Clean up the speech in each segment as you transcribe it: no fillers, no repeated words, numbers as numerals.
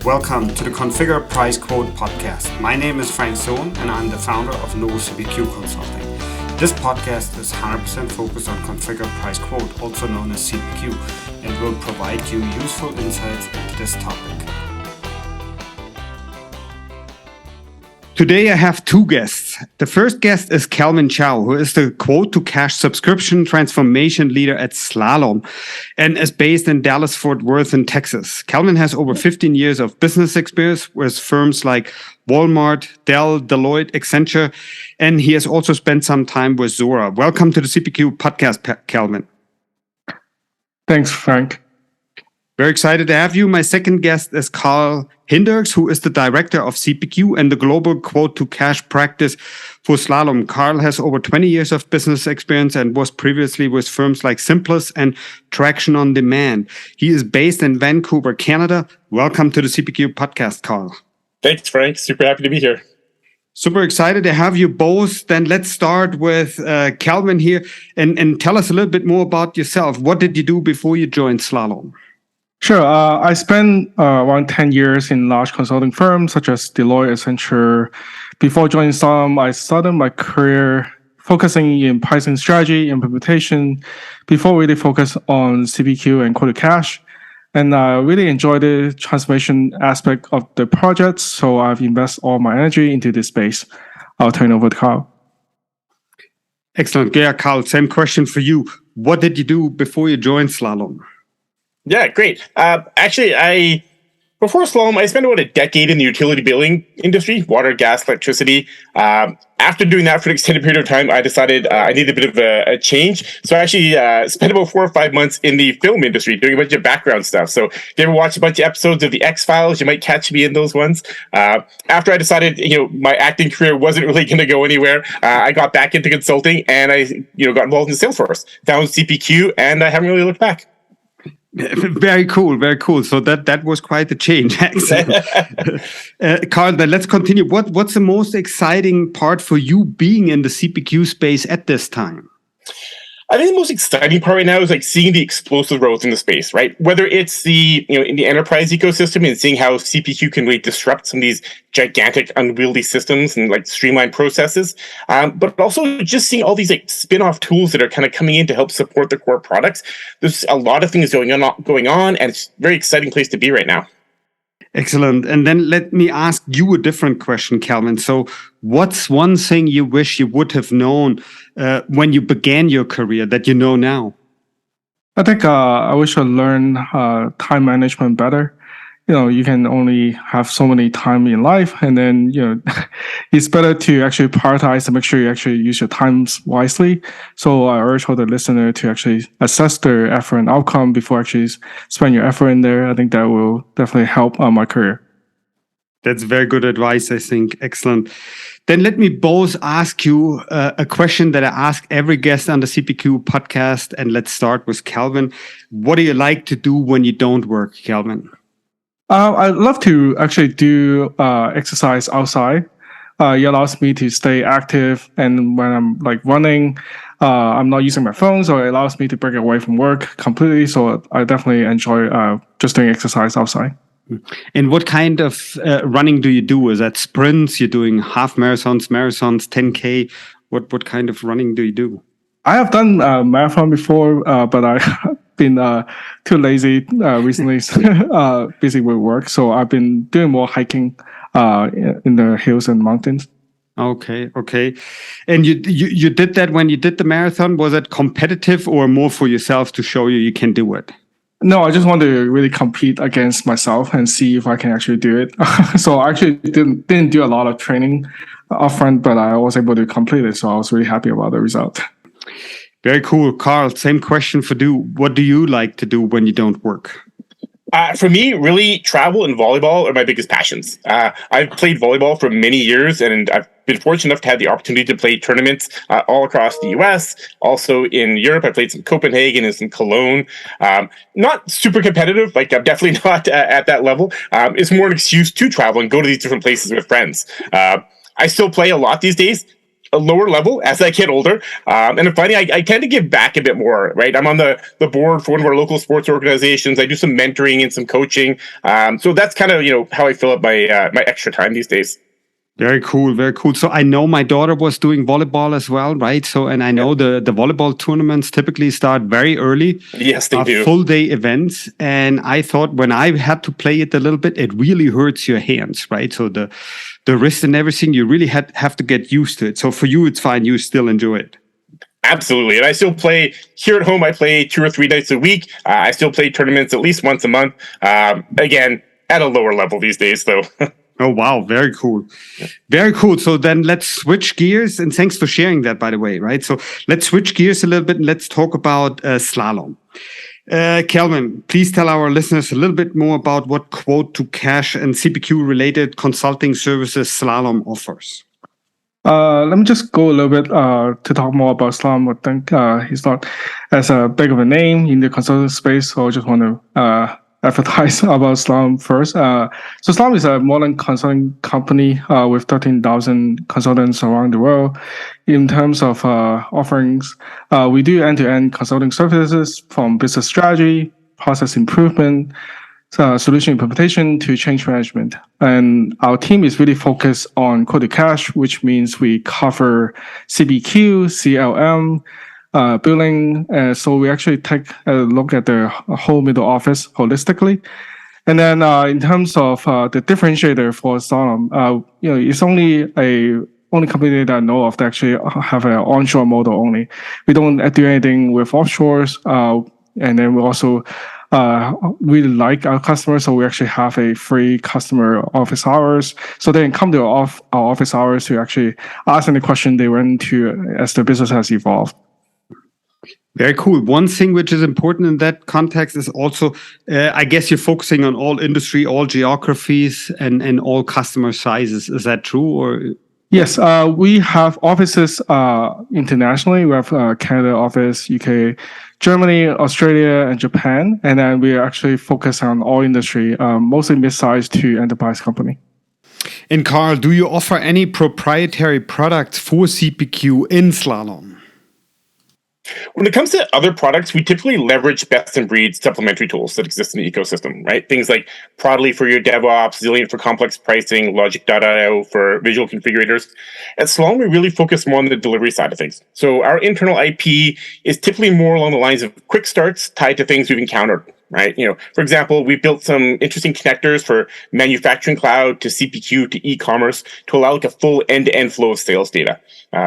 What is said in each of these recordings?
Welcome to the Configure Price Quote podcast. My name is Frank Sohn and I'm the founder of No CPQ Consulting. This podcast is 100% focused on Configure Price Quote, also known as CPQ, and will provide you useful insights into this topic. Today I have two guests. The first guest is Chow, who is the Quote-to-Cash subscription transformation leader at Slalom and is based in Dallas-Fort Worth in Texas. Calvin has over 15 years of business experience with firms like Walmart, Dell, Deloitte, Accenture, and he has also spent some time with Zora. Welcome to the CPQ podcast, Calvin. Thanks, Frank. Very excited to have you. My second guest is Karl Hinderks, who is the director of CPQ and the global quote-to-cash practice for Slalom. Karl has over 20 years of business experience and was previously with firms like Simplus and Traction on Demand. He is based in Vancouver, Canada. Welcome to the CPQ podcast, Karl. Thanks, Frank. Super happy to be here. Super excited to have you both. Then let's start with Calvin here and tell us a little bit more about yourself. What did you do before you joined Slalom? Sure. I spent around 10 years in large consulting firms such as Deloitte, Accenture. Before joining Slalom, I started my career focusing in pricing strategy, implementation, before really focus on CPQ and quote-to-cash. And I really enjoyed the transformation aspect of the project, so I've invested all my energy into this space. I'll turn over to Karl. Excellent. Yeah, Karl, same question for you. What did you do before you joined Slalom? Yeah, great. Before Slalom, I spent about a decade in the utility billing industry, water, gas, electricity. After doing that for an extended period of time, I decided I needed a bit of a change. So I actually spent about 4 or 5 months in the film industry doing a bunch of background stuff. So if you ever watch a bunch of episodes of the X-Files, you might catch me in those ones. After I decided, my acting career wasn't really going to go anywhere, I got back into consulting and I, got involved in Salesforce, found CPQ, and I haven't really looked back. Very cool, very cool. So that was quite a change. Excellent. Karl, then let's continue. What's the most exciting part for you being in the CPQ space at this time? I think the most exciting part right now is seeing the explosive growth in the space, right? Whether it's in the enterprise ecosystem and seeing how CPQ can really disrupt some of these gigantic unwieldy systems and streamline processes, but also just seeing all these spin-off tools that are kind of coming in to help support the core products. There's a lot of things going on, and it's a very exciting place to be right now. Excellent. And then let me ask you a different question, Calvin. So what's one thing you wish you would have known when you began your career that you know now? I think I wish I learned time management better. You can only have so many time in life, and then, it's better to actually prioritize and make sure you actually use your times wisely. So I urge all the listener to actually assess their effort and outcome before actually spend your effort in there. I think that will definitely help my career. That's very good advice, I think. Excellent. Then let me both ask you a question that I ask every guest on the CPQ podcast. And let's start with Calvin. What do you like to do when you don't work, Calvin? I love to actually do exercise outside. It allows me to stay active, and when I'm running, I'm not using my phone, so it allows me to break away from work completely. So I definitely enjoy just doing exercise outside. And what kind of running do you do? Is that sprints? You're doing half marathons, 10K? What kind of running do you do? I have done marathon before, but I've been too lazy recently, busy with work. So I've been doing more hiking in the hills and mountains. Okay. And you did that when you did the marathon? Was it competitive or more for yourself to show you can do it? No, I just want to really compete against myself and see if I can actually do it. So I actually didn't do a lot of training upfront, but I was able to complete it. So I was really happy about the result. Very cool. Karl, same question for you. What do you like to do when you don't work? For me, really, travel and volleyball are my biggest passions. I've played volleyball for many years, and I've been fortunate enough to have the opportunity to play tournaments all across the US, also in Europe. I played some Copenhagen and some Cologne. Not super competitive, I'm definitely not at that level. It's more an excuse to travel and go to these different places with friends. I still play a lot these days. a lower level as I get older. And I'm finding I tend to give back a bit more, right? I'm on the board for one of our local sports organizations. I do some mentoring and some coaching. So that's kind of, how I fill up my my extra time these days. Very cool, very cool. So I know my daughter was doing volleyball as well, right? So, and I know the volleyball tournaments typically start very early. Yes, they do. Full day events. And I thought when I had to play it a little bit, it really hurts your hands, right? So the wrist and everything, you really have to get used to it. So for you, it's fine. You still enjoy it. Absolutely. And I still play here at home. I play 2 or 3 nights a week. I still play tournaments at least once a month. Again, at a lower level these days, though. Oh, wow. Very cool. Very cool. So then let's switch gears. And thanks for sharing that, by the way, right? So let's switch gears a little bit and let's talk about Slalom. Kelvin, please tell our listeners a little bit more about what Quote-to-Cash and CPQ related consulting services Slalom offers. Let me just go a little bit to talk more about Slalom. I think he's not as big of a name in the consulting space, so I just want to advertise about Slalom first. So Slalom is a modern consulting company with 13,000 consultants around the world. In terms of offerings, we do end-to-end consulting services from business strategy, process improvement, solution implementation to change management. And our team is really focused on Quote-to-Cash, which means we cover CPQ, CLM, billing. So we actually take a look at the whole middle office holistically. And then in terms of the differentiator for Slalom, it's only company that I know of that actually have an onshore model only. We don't do anything with offshores. And then we also really like our customers, so we actually have a free customer office hours. So they can come to our office hours to actually ask any question they run into as their business has evolved. Very cool. One thing which is important in that context is also, I guess you're focusing on all industry, all geographies, and all customer sizes. Is that true? Or yes, we have offices internationally. We have Canada office, UK, Germany, Australia, and Japan. And then we actually focus on all industry, mostly mid-sized to enterprise company. And Karl, do you offer any proprietary products for CPQ in Slalom? When it comes to other products, we typically leverage best-in-breed supplementary tools that exist in the ecosystem, right? Things like Prodigy for your DevOps, Zillion for complex pricing, Logic.io for visual configurators. At Slalom, we really focus more on the delivery side of things. So our internal IP is typically more along the lines of quick starts tied to things we've encountered, right? For example, we built some interesting connectors for manufacturing cloud to CPQ to e-commerce to allow like a full end-to-end flow of sales data.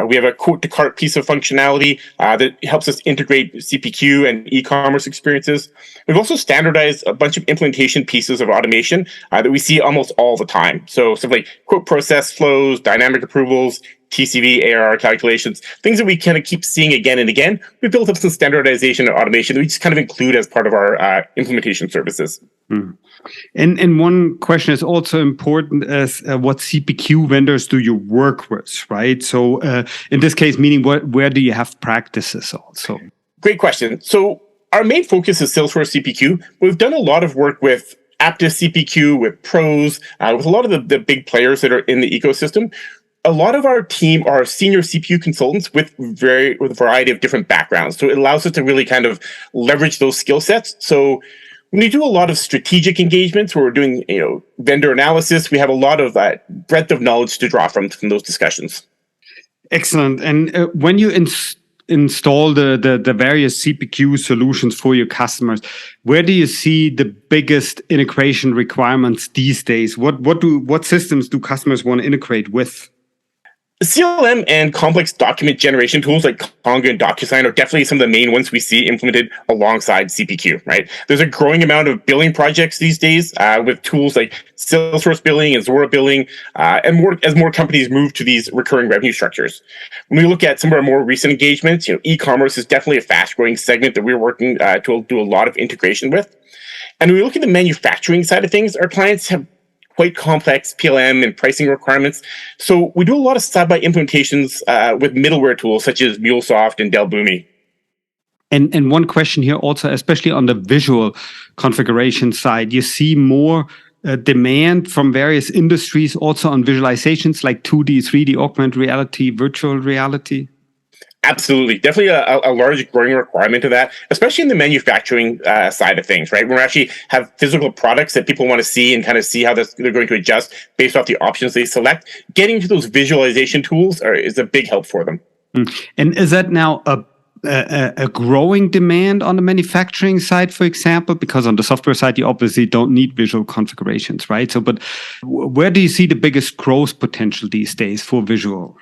We have a quote-to-cart piece of functionality that helps us integrate CPQ and e-commerce experiences. We've also standardized a bunch of implementation pieces of automation that we see almost all the time. So stuff like quote process flows, dynamic approvals, TCV, ARR calculations, things that we kind of keep seeing again and again. We built up some standardization and automation that we just kind of include as part of our implementation services. Hmm. And one question is also important as what CPQ vendors do you work with, right? So in this case, meaning where do you have practices also? Great question. So our main focus is Salesforce CPQ. We've done a lot of work with Aptus CPQ, with Pros, with a lot of the big players that are in the ecosystem. A lot of our team are senior CPU consultants with a variety of different backgrounds. So it allows us to really kind of leverage those skill sets. So when we do a lot of strategic engagements where we're doing vendor analysis, we have a lot of breadth of knowledge to draw from those discussions. Excellent. And when you install the various CPQ solutions for your customers, where do you see the biggest integration requirements these days? What systems do customers want to integrate with? CLM and complex document generation tools like Conga and DocuSign are definitely some of the main ones we see implemented alongside CPQ, right? There's a growing amount of billing projects these days with tools like Salesforce billing and Zora billing, and as more companies move to these recurring revenue structures. When we look at some of our more recent engagements, e-commerce is definitely a fast-growing segment that we're working to do a lot of integration with. And when we look at the manufacturing side of things, our clients have quite complex PLM and pricing requirements. So we do a lot of side-by implementations with middleware tools such as MuleSoft and Dell Boomi. And one question here also, especially on the visual configuration side, you see more demand from various industries also on visualizations like 2D, 3D, augmented reality, virtual reality? Absolutely. Definitely a large growing requirement of that, especially in the manufacturing side of things, right? When we actually have physical products that people want to see and kind of see how they're going to adjust based off the options they select. Getting to those visualization tools is a big help for them. And is that now a growing demand on the manufacturing side, for example? Because on the software side, you obviously don't need visual configurations, right? So, but where do you see the biggest growth potential these days for visual?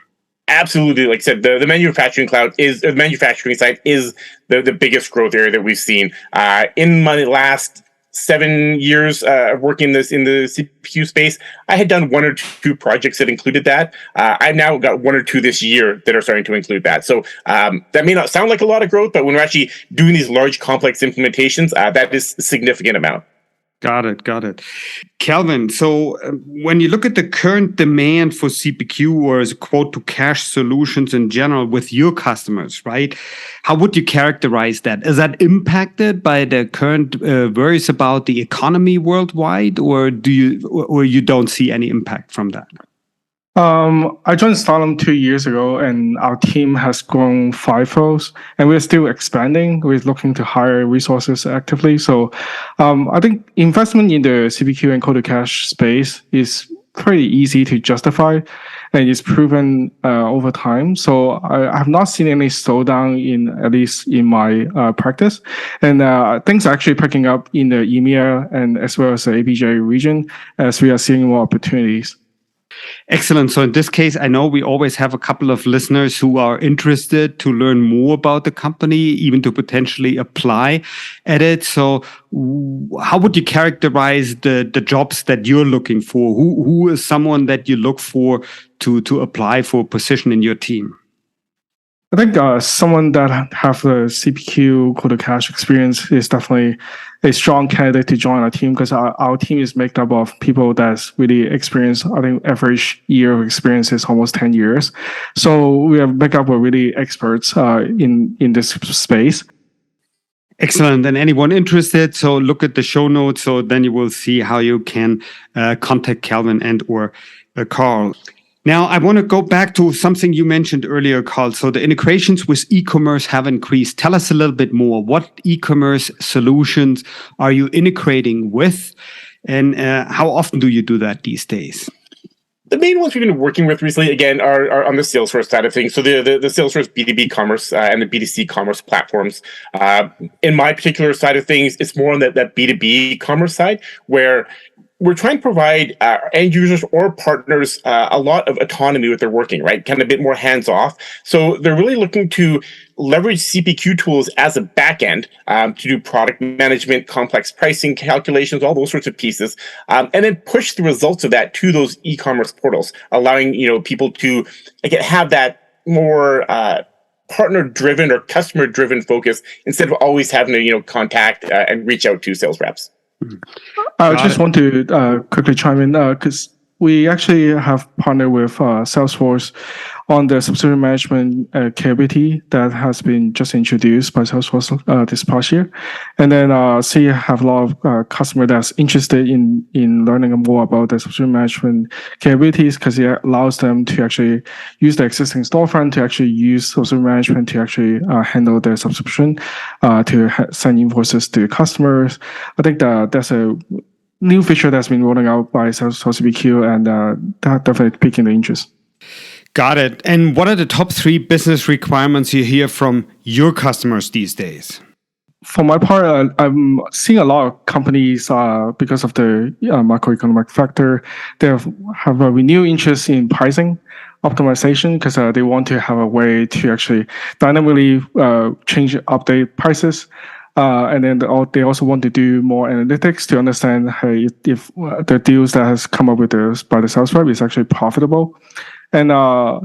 Absolutely. Like I said, the manufacturing the manufacturing side is the biggest growth area that we've seen. In my last 7 years working in the CPQ space, I had done 1 or 2 projects that included that. I've now got 1 or 2 this year that are starting to include that. So that may not sound like a lot of growth, but when we're actually doing these large complex implementations, that is a significant amount. Got it. Calvin, so when you look at the current demand for CPQ or as quote-to-cash solutions in general with your customers, right? How would you characterize that? Is that impacted by the current worries about the economy worldwide, or you don't see any impact from that? I joined Slalom 2 years ago, and our team has grown 5-fold, and we're still expanding. We're looking to hire resources actively. So I think investment in the CPQ and quote-to-cash space is pretty easy to justify, and it's proven over time. So I have not seen any slowdown at least in my practice. And things are actually picking up in the EMEA and as well as the APJ region as we are seeing more opportunities. Excellent. So in this case, I know we always have a couple of listeners who are interested to learn more about the company, even to potentially apply at it. So how would you characterize the jobs that you're looking for? Who is someone that you look for to apply for a position in your team? I think someone that have the CPQ quote-to-cash experience is definitely a strong candidate to join our team, because our team is made up of people that's really experienced. I think average year of experience is almost 10 years. So we have made up with really experts in this space. Excellent. And anyone interested, so look at the show notes. So then you will see how you can contact Calvin and or Karl. Now, I want to go back to something you mentioned earlier, Karl. So the integrations with e-commerce have increased. Tell us a little bit more. What e-commerce solutions are you integrating with? And how often do you do that these days? The main ones we've been working with recently, again, are on the Salesforce side of things. So the Salesforce B2B commerce and the B2C commerce platforms. In my particular side of things, it's more on that B2B commerce side, where we're trying to provide end users or partners a lot of autonomy with their working, right? Kind of a bit more hands off. So they're really looking to leverage CPQ tools as a backend to do product management, complex pricing calculations, all those sorts of pieces, and then push the results of that to those e-commerce portals, allowing people to have that more partner-driven or customer-driven focus instead of always having to contact and reach out to sales reps. I just want to quickly chime in because we actually have partnered with Salesforce on the subscription management capability that has been just introduced by Salesforce this past year. And then so you have a lot of customers that's interested in learning more about the subscription management capabilities, because it allows them to actually use the existing storefront to actually use subscription management to actually handle their subscription, to send invoices to customers. I think that's a new feature that's been rolling out by Salesforce CPQ, and that definitely piquing the interest. Got it. And what are the top 3 business requirements you hear from your customers these days? For my part, I'm seeing a lot of companies, because of the macroeconomic factor, they have a renewed interest in pricing optimization, because they want to have a way to actually dynamically update prices. And then they also want to do more analytics to understand if the deals that has come up with by the sales rep is actually profitable. And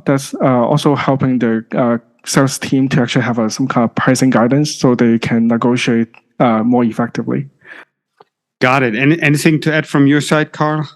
that's also helping the sales team to actually have some kind of pricing guidance so they can negotiate more effectively. Got it. Anything to add from your side, Karl?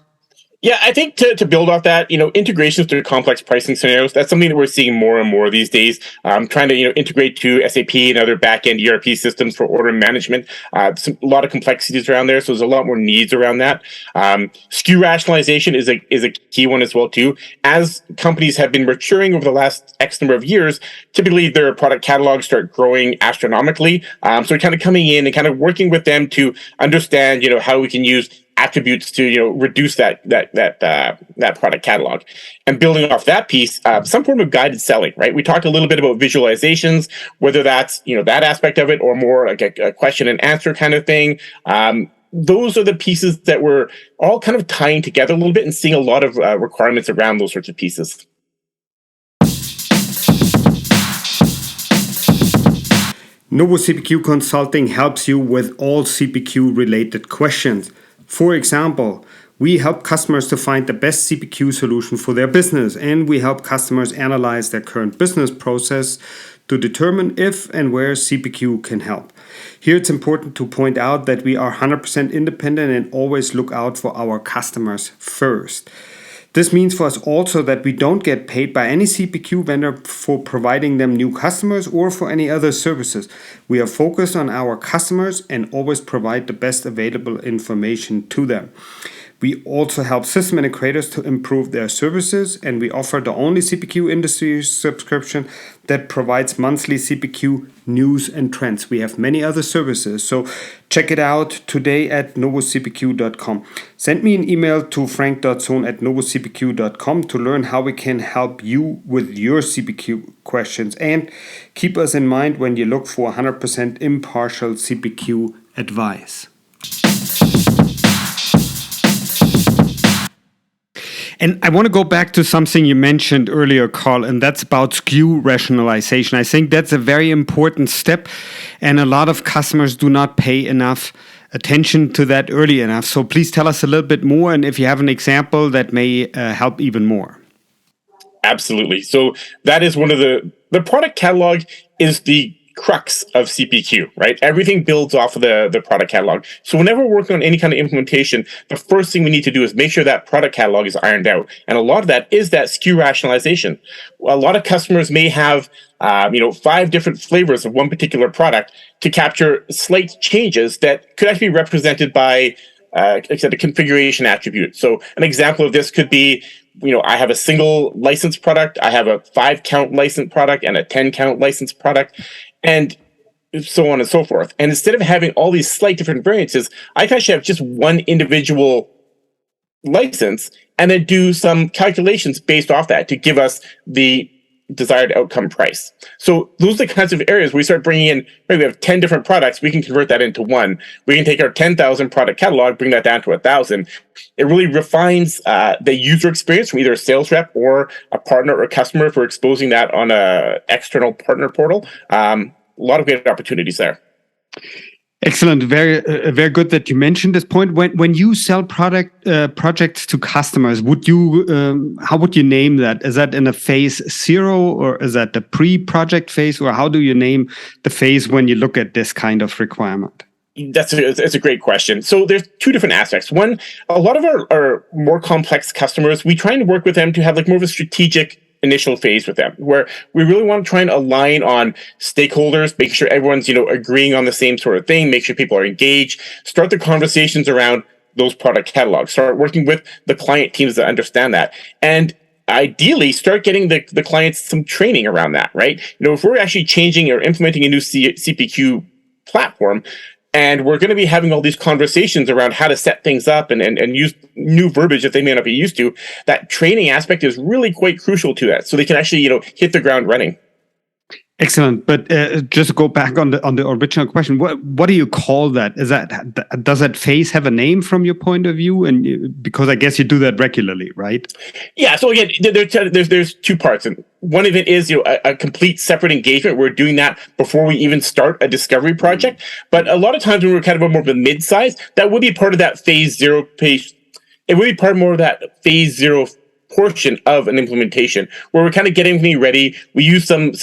Yeah, I think to build off that, integrations to complex pricing scenarios, that's something that we're seeing more and more these days. Trying to, integrate to SAP and other back-end ERP systems for order management. A lot of complexities around there, so there's a lot more needs around that. SKU rationalization is a key one as well, too. As companies have been maturing over the last X number of years, typically their product catalogs start growing astronomically. So kind of coming in and kind of working with them to understand, how we can use attributes to reduce that product catalog, and building off that piece, some form of guided selling. Right, we talked a little bit about visualizations, whether that's that aspect of it or more like a question and answer kind of thing. Those are the pieces that we're all kind of tying together a little bit and seeing a lot of requirements around those sorts of pieces. Novo CPQ Consulting helps you with all CPQ related questions. For example, we help customers to find the best CPQ solution for their business, and we help customers analyze their current business process to determine if and where CPQ can help. Here it's important to point out that we are 100% independent and always look out for our customers first. This means for us also that we don't get paid by any CPQ vendor for providing them new customers or for any other services. We are focused on our customers and always provide the best available information to them. We also help system integrators to improve their services, and we offer the only CPQ industry subscription that provides monthly CPQ news and trends. We have many other services, so check it out today at novocpq.com. Send me an email to frank.sohn@novocpq.com to learn how we can help you with your CPQ questions, and keep us in mind when you look for 100% impartial CPQ advice. And I want to go back to something you mentioned earlier, Karl, and that's about SKU rationalization. I think that's a very important step, and a lot of customers do not pay enough attention to that early enough. So please tell us a little bit more, and if you have an example that may help even more. Absolutely. So that is one of the product catalog is the crux of CPQ, right? Everything builds off of the product catalog. So whenever we're working on any kind of implementation, the first thing we need to do is make sure that product catalog is ironed out. And a lot of that is that SKU rationalization. A lot of customers may have 5 different flavors of one particular product to capture slight changes that could actually be represented by like I said, a configuration attribute. So an example of this could be, I have a single license product, I have a 5-count license product and a 10-count license product, and so on and so forth. And instead of having all these slight different variances, I can actually have just one individual license and then do some calculations based off that to give us the desired outcome price. So those are the kinds of areas where we start bringing in, maybe we have 10 different products, we can convert that into one. We can take our 10,000 product catalog, bring that down to 1,000. It really refines the user experience from either a sales rep or a partner or a customer for exposing that on a external partner portal. A lot of great opportunities there. Excellent. Very good that you mentioned this point. When you sell projects to customers, how would you name that? Is that in a phase 0, or is that the pre-project phase, or how do you name the phase when you look at this kind of requirement? That's a great question. So there's 2 different aspects. One, a lot of our more complex customers, we try and work with them to have like more of a strategic initial phase with them, where we really want to try and align on stakeholders, make sure everyone's agreeing on the same sort of thing, make sure people are engaged, start the conversations around those product catalogs, start working with the client teams that understand that, and ideally start getting the clients some training around that, right? If we're actually changing or implementing a new CPQ platform, and we're going to be having all these conversations around how to set things up and use new verbiage that they may not be used to, that training aspect is really quite crucial to that, so they can actually hit the ground running. Excellent. But just to go back on the original question, what do you call that? Does that phase have a name from your point of view? And because I guess you do that regularly, right? Yeah. So again, there's 2 parts, and one of it is a complete separate engagement. We're doing that before we even start a discovery project. But a lot of times when we're kind of more of a mid-size, that would be part of that phase 0 page. It would be part more of that phase 0 portion of an implementation, where we're kind of getting everything ready. We use some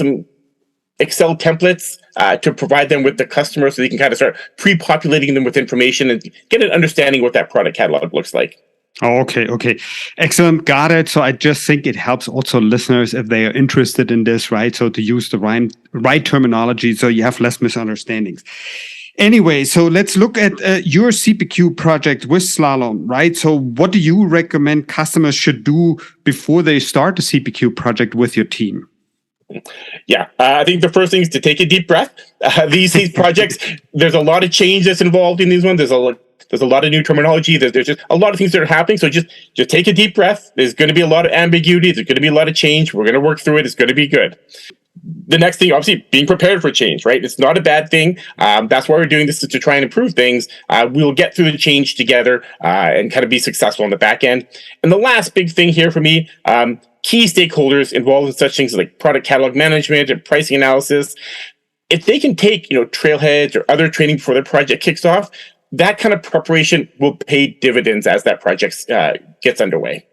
Excel templates to provide them with the customer, so they can kind of start pre-populating them with information and get an understanding of what that product catalog looks like. Okay. Excellent. Got it. So I just think it helps also listeners if they are interested in this, right? So to use the right terminology so you have less misunderstandings. Anyway, so let's look at your CPQ project with Slalom, right? So what do you recommend customers should do before they start a CPQ project with your team? Yeah, I think the first thing is to take a deep breath. These projects, there's a lot of change that's involved in these ones. There's a lot of new terminology. There's just a lot of things that are happening. So just take a deep breath. There's going to be a lot of ambiguity. There's going to be a lot of change. We're going to work through it. It's going to be good. The next thing, obviously, being prepared for change, right? It's not a bad thing. That's why we're doing this, is to try and improve things. We'll get through the change together and kind of be successful on the back end. And the last big thing here for me, key stakeholders involved in such things like product catalog management and pricing analysis, if they can take, trailheads or other training before the project kicks off, that kind of preparation will pay dividends as that project gets underway.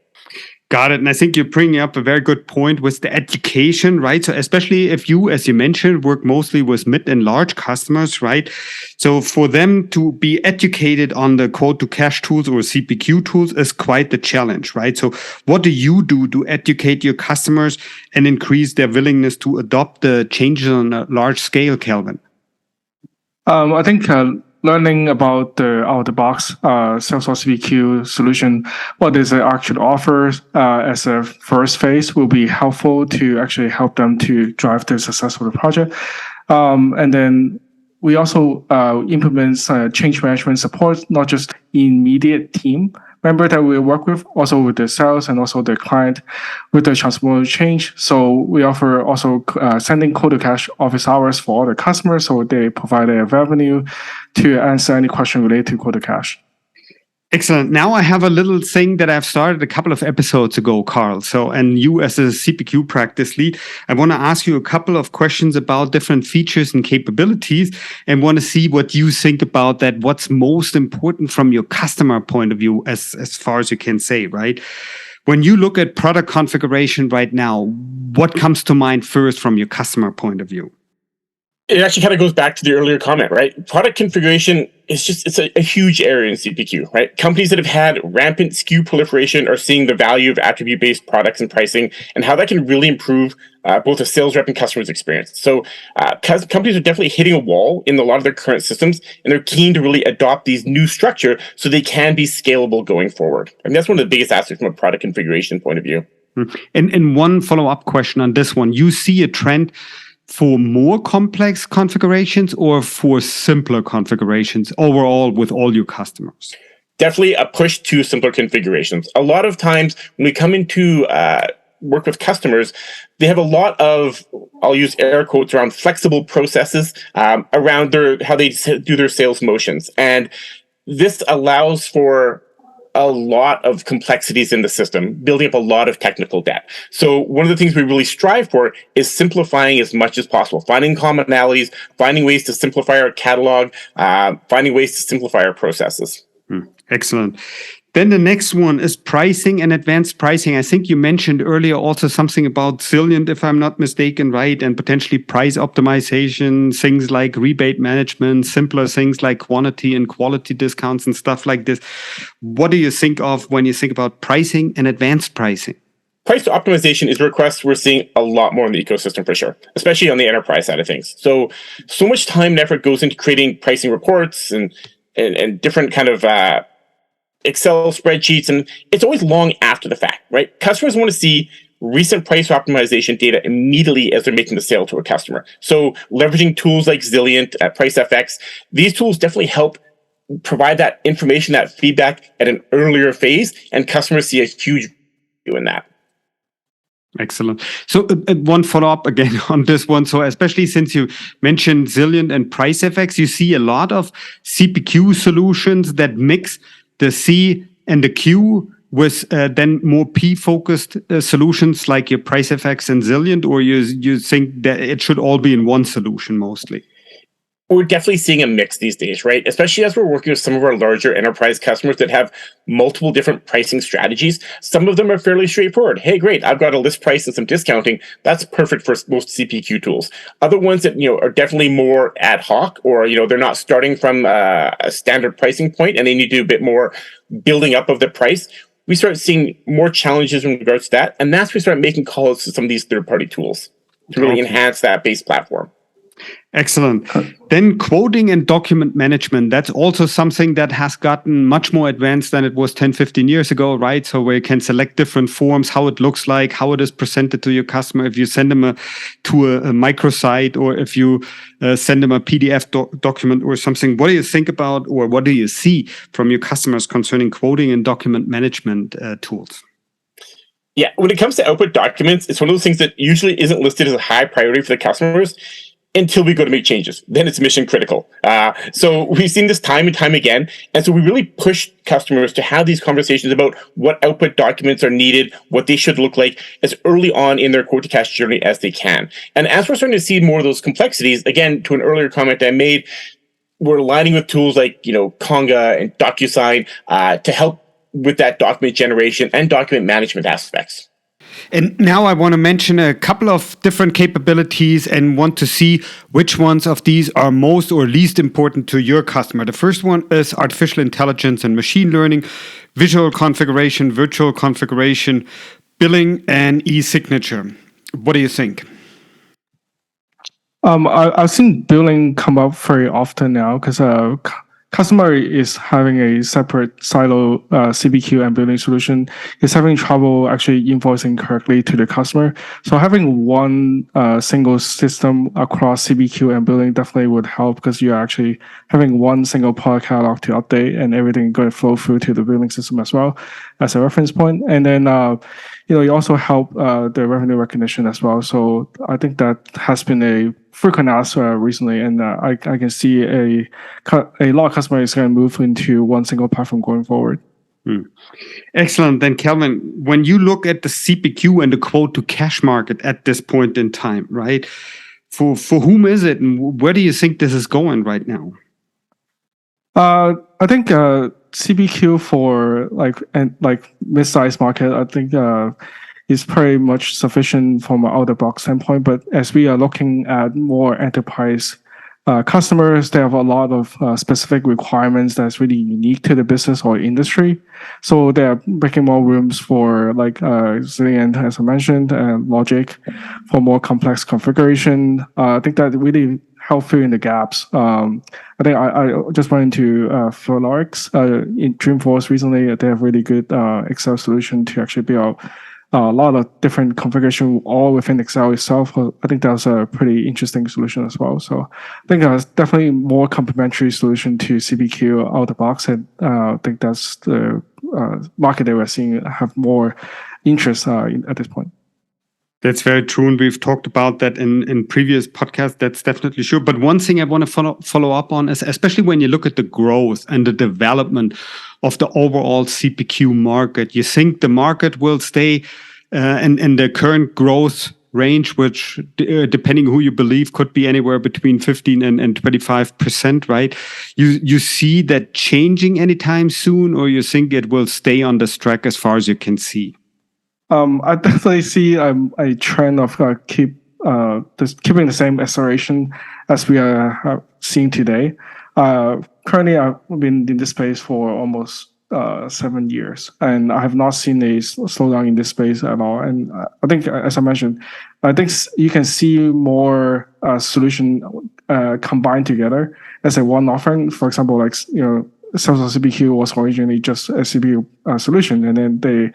Got it. And I think you're bringing up a very good point with the education, right? So especially if you, as you mentioned, work mostly with mid and large customers, right? So for them to be educated on the quote-to-cash tools or CPQ tools is quite the challenge, right? So what do you do to educate your customers and increase their willingness to adopt the changes on a large scale, Kelvin? I think learning about the out-of-the-box Salesforce CPQ solution, what is it actually offers as a first phase, will be helpful to actually help them to drive the success of the project. And then we also implement change management support, not just immediate team member that we work with, also with the sales and also the client with the transformational change. So we offer also sending quote-to-cash office hours for all the customers, so they provide a revenue to answer any question related to quote-to-cash. Excellent. Now I have a little thing that I've started a couple of episodes ago, Karl. So, and you as a CPQ practice lead, I want to ask you a couple of questions about different features and capabilities and want to see what you think about that. What's most important from your customer point of view, as far as you can say, right? When you look at product configuration right now, what comes to mind first from your customer point of view? It actually kind of goes back to the earlier comment, right? Product configuration is it's a huge area in CPQ, right? Companies that have had rampant SKU proliferation are seeing the value of attribute-based products and pricing and how that can really improve both a sales rep and customer's experience. So companies are definitely hitting a wall in a lot of their current systems, and they're keen to really adopt these new structure so they can be scalable going forward. And that's one of the biggest aspects from a product configuration point of view. And one follow-up question on this one. You see a trend for more complex configurations or for simpler configurations overall with all your customers? Definitely a push to simpler configurations. A lot of times when we come into work with customers, they have a lot of, I'll use air quotes around flexible processes around how they do their sales motions. And this allows for a lot of complexities in the system, building up a lot of technical debt. So one of the things we really strive for is simplifying as much as possible, finding commonalities, finding ways to simplify our catalog, finding ways to simplify our processes. Excellent. Then the next one is pricing and advanced pricing. I think you mentioned earlier also something about Zilliant, if I'm not mistaken, right? And potentially price optimization, things like rebate management, simpler things like quantity and quality discounts and stuff like this. What do you think of when you think about pricing and advanced pricing? Price optimization is a request we're seeing a lot more in the ecosystem for sure, especially on the enterprise side of things. So much time and effort goes into creating pricing reports and different kind of Excel spreadsheets, and it's always long after the fact, right? Customers want to see recent price optimization data immediately as they're making the sale to a customer. So leveraging tools like Zilliant, PriceFX, these tools definitely help provide that information, that feedback at an earlier phase, and customers see a huge value in that. Excellent. So one follow-up again on this one. So especially since you mentioned Zilliant and PriceFX, you see a lot of CPQ solutions that mix the C and the Q with then more P-focused solutions like your PriceFX and Zilliant, or you think that it should all be in one solution mostly? We're definitely seeing a mix these days, right? Especially as we're working with some of our larger enterprise customers that have multiple different pricing strategies. Some of them are fairly straightforward. Hey, great, I've got a list price and some discounting. That's perfect for most CPQ tools. Other ones that are definitely more ad hoc, or they're not starting from a standard pricing point and they need to do a bit more building up of the price. we start seeing more challenges in regards to that. And that's when we start making calls to some of these third-party tools to really enhance that base platform. Excellent. Then quoting and document management, that's also something that has gotten much more advanced than it was 10, 15 years ago, right? So where you can select different forms, how it looks like, how it is presented to your customer, if you send them to a microsite or if you send them a PDF document or something. What do you think about, or what do you see from your customers concerning quoting and document management tools? Yeah, when it comes to output documents, it's one of those things that usually isn't listed as a high priority for the customers until we go to make changes. Then it's mission critical. So we've seen this time and time again. And so we really push customers to have these conversations about what output documents are needed, what they should look like as early on in their quote-to-cash journey as they can. And as we're starting to see more of those complexities, again, to an earlier comment I made, we're aligning with tools like, Conga and DocuSign to help with that document generation and document management aspects. And now I want to mention a couple of different capabilities and want to see which ones of these are most or least important to your customer. The first one is artificial intelligence and machine learning, visual configuration, virtual configuration, billing, and e-signature. What do you think? I've seen billing come up very often now because customer is having a separate silo CPQ and billing solution, is having trouble actually invoicing correctly to the customer. So having one single system across CPQ and billing definitely would help because you're actually having one single product catalog to update and everything going to flow through to the billing system as well as a reference point. And then you also help the revenue recognition as well. So I think that has been a frequent ask recently, and I can see a lot of customers going to move into one single platform going forward. Excellent. Then, Kelvin, when you look at the CPQ and the quote-to-cash market at this point in time, right? For whom is it, and where do you think this is going right now? I think CPQ for mid-sized market, I think is pretty much sufficient from an out-of-box standpoint. But as we are looking at more enterprise customers, they have a lot of specific requirements that's really unique to the business or industry. So they're making more rooms for Zillion, as I mentioned, and Logic for more complex configuration. I think that really help fill in the gaps. I think I just went into Philorix in Dreamforce recently. They have really good Excel solution to actually build a lot of different configuration all within Excel itself. I think that's a pretty interesting solution as well. So I think that's definitely more complementary solution to CPQ out of the box. And I think that's the market that we're seeing have more interest at this point. That's very true, and we've talked about that in previous podcasts. That's definitely true. But one thing I want to follow up on is, especially when you look at the growth and the development of the overall CPQ market, you think the market will stay in the current growth range, which, depending who you believe, could be anywhere between 15 and 25%, right? You see that changing anytime soon, or you think it will stay on this track as far as you can see? I definitely see a trend of keeping the same acceleration as we are seeing today. Currently, I've been in this space for almost 7 years, and I have not seen a slowdown in this space at all. And I think, as I mentioned, I think you can see more solution combined together as a one offering. For example, Salesforce CPQ was originally just a CPQ solution, and then they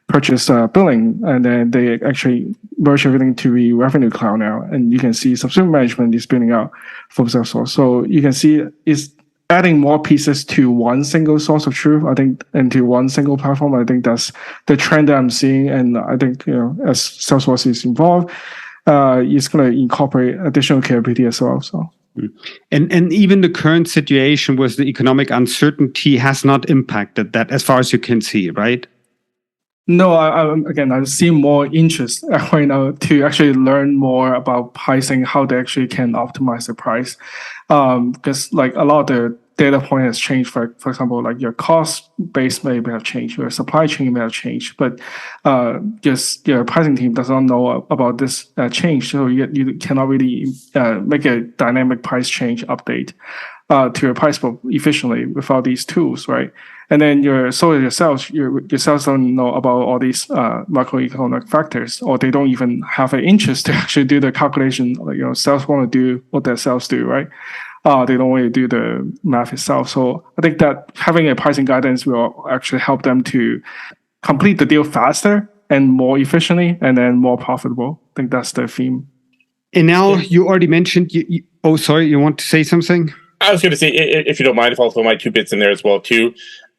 purchase billing, and then they actually merge everything to the Revenue Cloud now. And you can see subscription management is spinning out from Salesforce. So you can see it's adding more pieces to one single source of truth, I think, and to one single platform. I think that's the trend that I'm seeing. And I think, as Salesforce is involved, it's going to incorporate additional capability as well. So. And even the current situation with the economic uncertainty has not impacted that, as far as you can see, right? No, I see more interest right now to actually learn more about pricing, how they actually can optimize the price. Because a lot of the data point has changed. For example, your cost base may have changed, your supply chain may have changed, but just your pricing team does not know about this change. So you cannot really make a dynamic price change update. to your price book efficiently without these tools, right? And then your sales don't know about all these macroeconomic factors, or they don't even have an interest to actually do the calculation. Like, sales want to do what their sales do, right? They don't want to do the math itself. So I think that having a pricing guidance will actually help them to complete the deal faster and more efficiently, and then more profitable. I think that's the theme. And now you already mentioned, oh, sorry, you want to say something? I was going to say, if you don't mind, if I'll throw my 2 bits in there as well, too.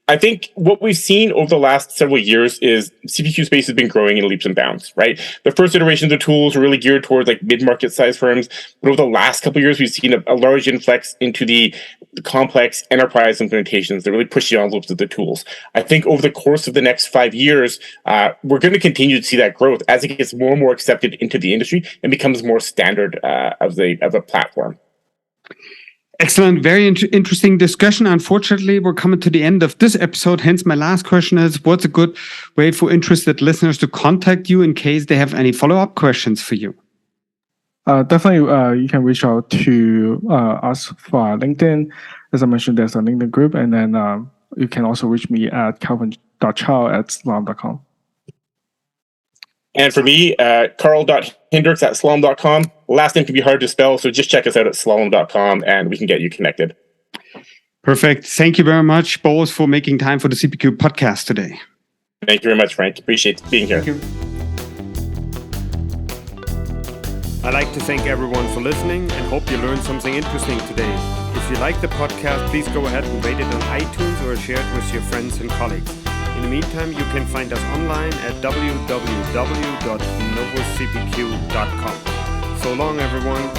I think what we've seen over the last several years is CPQ space has been growing in leaps and bounds, right? The first iterations of tools were really geared towards like mid-market size firms. But over the last couple of years, we've seen a large influx into the complex enterprise implementations that really push the envelopes of the tools. I think over the course of the next 5 years, we're going to continue to see that growth as it gets more and more accepted into the industry and becomes more standard of a platform. Excellent. Very interesting discussion. Unfortunately, we're coming to the end of this episode. Hence, my last question is, what's a good way for interested listeners to contact you in case they have any follow-up questions for you? Definitely, you can reach out to us via LinkedIn. As I mentioned, there's a LinkedIn group. And then you can also reach me at calvin.chow@slalom.com. And for me, Karl.Hinderks@Slalom.com. Last name can be hard to spell, so just check us out at Slalom.com and we can get you connected. Perfect. Thank you very much, both, for making time for the CPQ podcast today. Thank you very much, Frank. Appreciate being here. Thank you. I'd like to thank everyone for listening and hope you learned something interesting today. If you like the podcast, please go ahead and rate it on iTunes or share it with your friends and colleagues. In the meantime, you can find us online at www.novocpq.com. So long, everyone.